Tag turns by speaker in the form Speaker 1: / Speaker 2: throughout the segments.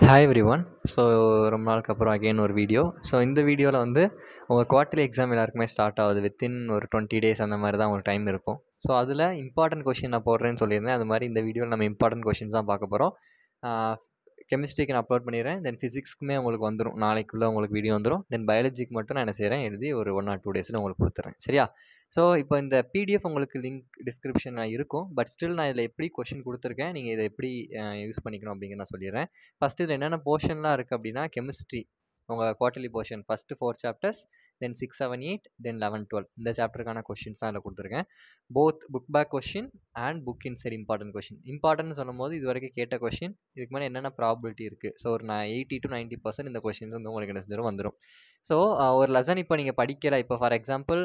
Speaker 1: Hi everyone. So ரொம்ப நாளுக்கு அப்புறம் அகெயின் ஒரு வீடியோ. ஸோ இந்த வீடியோவில் வந்து உங்கள் குவார்ட்டர்லி எக்ஸாம் எல்லாருக்குமே ஸ்டார்ட் ஆகுது. வித்தின் ஒரு 20 டேஸ் அந்த மாதிரி தான் உங்களுக்கு டைம் இருக்கும். ஸோ அதில் இம்பார்ட்டன்ட் கொஷின் நான் போடுறேன்னு சொல்லியிருந்தேன். அது மாதிரி இந்த வீடியோவில் நம்ம இம்பார்ட்டன்ட் கொஷின்ஸ் தான் பார்க்க போகிறோம். கெமிஸ்ட்ரிக்கு நான் அப்லோட் பண்ணிடுறேன். தென் ஃபிசிக்ஸ்க்குமே உங்களுக்கு வந்துடும், நாளைக்குள்ளே உங்களுக்கு வீடியோ வந்துடும். தென் பயாலஜிக்கு மட்டும் நான் என்ன செய்கிறேன், எழுதி ஒரு 1 or 2 டேஸில் உங்களுக்கு கொடுத்துட்றேன். சரியா? ஸோ இப்போ இந்த பிடிஎஃப் உங்களுக்கு லிங்க் டிஸ்கிரிப்ஷனில் இருக்கும். பட் ஸ்டில் நான் இதில் எப்படி கொஷின் கொடுத்துருக்கேன், நீங்கள் இதை எப்படி யூஸ் பண்ணிக்கணும் அப்படிங்கிற நான் சொல்லிடுறேன். ஃபஸ்ட்டு இதில் என்னென்ன போர்ஷன்லாம் இருக்குது அப்படின்னா, கெமிஸ்ட்ரி உங்கள் quarterly portion first 4 chapters, then 6, 7, 8, then 11, 12 இந்த சாப்டருக்கான கொஷின்ஸ் தான் இதில் கொடுத்துருக்கேன். Both book back question and book inside important question. Important சொல்லும் போது இது வரைக்கும் கேட்ட கொஷின், இதுக்கு மேலே என்னென்ன ப்ராபிலிட்டி இருக்குது. ஸோ ஒரு 80 to 90% இந்த கொஷின்ஸ் வந்து உங்களுக்கு என்ன செஞ்சிடும், வந்துடும். ஸோ ஒரு லெசன் இப்போ நீங்கள் படிக்கிற, இப்போ ஃபார் எக்ஸாம்பிள்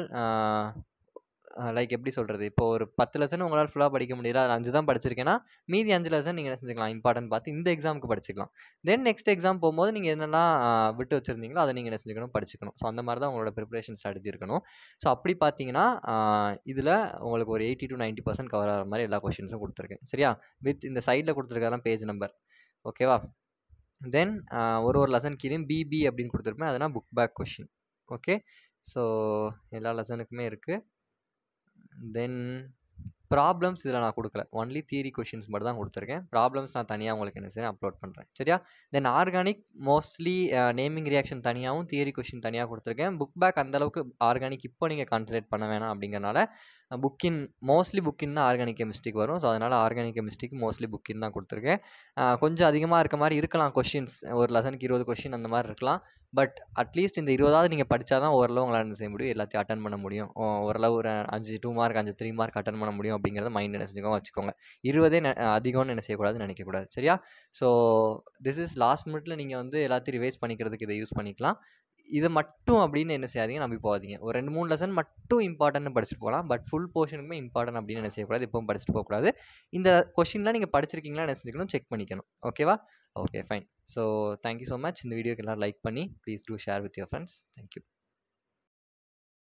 Speaker 1: லைக் எப்படி சொல்கிறது, இப்போ ஒரு 10 லெசன் உங்களால் ஃபுல்லாக படிக்க முடியல, அது 5 தான் படிச்சிருக்கேன்னா மீதி 5 லெசன் நீங்கள் என்ன செஞ்சுக்கலாம், இம்பார்ட்டன்ட் பார்த்து இந்த எக்ஸாமுக்கு படிச்சுக்கலாம். தென் நெக்ஸ்ட் எக்ஸாம் போகும்போது நீங்கள் என்னெல்லாம் விட்டு வச்சுருந்தீங்களோ அதை நீங்கள் என்ன செஞ்சுக்கணும், படிச்சுக்கணும். ஸோ அந்த மாதிரி தான் உங்களோட ப்ரிப்பரேஷன் ஸ்ட்ராட்டஜி இருக்கணும். ஸோ அப்படி பார்த்தீங்கன்னா இதில் உங்களுக்கு ஒரு 80 to 90% கவர் ஆகிற மாதிரி எல்லா கொஷின்ஸும் கொடுத்துருக்கேன். சரியா? வித் இந்த சைடில் கொடுத்துருக்கதெல்லாம் பேஜ் நம்பர். ஓகேவா? தென் ஒரு லெசன் கீழே பிபி அப்படின்னு கொடுத்துருப்பேன், அதனால் book back question. Okay, so எல்லா லெசனுக்குமே இருக்குது. தென் ப்ராப்ளம்ஸ் இதில் நான் கொடுக்கல, ஒன்லி தியரி கொஷின்ஸ் மட்டும் தான் கொடுத்துருக்கேன். ப்ராப்ளம்ஸ் நான் தனியாக உங்களுக்கு என்ன செய்யறேன், அப்லோட் பண்ணுறேன். சரியா? தென் ஆர்கானிக் மோஸ்ட்லி நேமிங் ரியாக்ஷன் தனியாகவும் தியரி கொஷின் தனியாக கொடுத்துருக்கேன். புக் பேக் அந்தளவுக்கு ஆர்கானிக் இப்போ நீங்கள் கான்சன்ட்ரேட் பண்ண வேணாம் அப்படிங்கிறனால புக்கின் மோஸ்ட்லி புக்கின் தான் ஆர்கானிக் கெமிஸ்ட்ரிக்கு வரும். ஸோ அதனால் ஆர்கானிக் கெமிஸ்ட்ரிக்கு மோஸ்ட்லி புக்கின் தான் கொடுத்துருக்கேன். கொஞ்சம் அதிகமாக இருக்க மாதிரி இருக்கலாம் கொஷின்ஸ், ஒரு லெசனுக்கு 20 கொஷின் அந்த மாதிரி இருக்கலாம். பட் அட்லீஸ்ட் இந்த 20ஆவது நீங்கள் படித்தா தான் ஓரளவு உங்களால் என்ன செய்ய முடியும், எல்லாத்தையும் அட்டன் பண்ண முடியும். ஓரளவு ஒரு 5 2 மார்க் 5 3 மார்க் அட்டன் பண்ண முடியும் அப்படிங்கிறத மைண்ட் என்ன செஞ்சுக்கோங்க, வச்சுக்கோங்க. 20 அதிகம்னு என்ன செய்யக்கூடாதுன்னு நினைக்கக்கூடாது. சரியா? ஸோ திஸ் இஸ் லாஸ்ட் மினிட்ல நீங்கள் வந்து எல்லாத்தையும் ரிவைஸ் பண்ணிக்கிறதுக்கு இதை யூஸ் பண்ணிக்கலாம். இதை மட்டும் அப்படின்னு என்ன செய்யாதீங்க, நம்பி போகாதீங்க. ஒரு 2-3 லெசன் மட்டும் இம்பார்ட்டன்ட்னு படிச்சுட்டு போகலாம். பட் ஃபுல் போர்ஷனுக்குமே இம்பார்ட்டன்ட் அப்படின்னு என்ன செய்யக்கூடாது, இப்பவும் படிச்சுட்டு போகக்கூடாது. இந்த கொஷின்லாம் நீங்கள் படிச்சிருக்கீங்களா என்ன செஞ்சுக்கணும், செக் பண்ணிக்கணும். ஓகேவா? Okay, fine. So thank you so much. இந்த வீடியோக்கு எல்லாம் லைக் பண்ணி please do share with your friends. Thank you.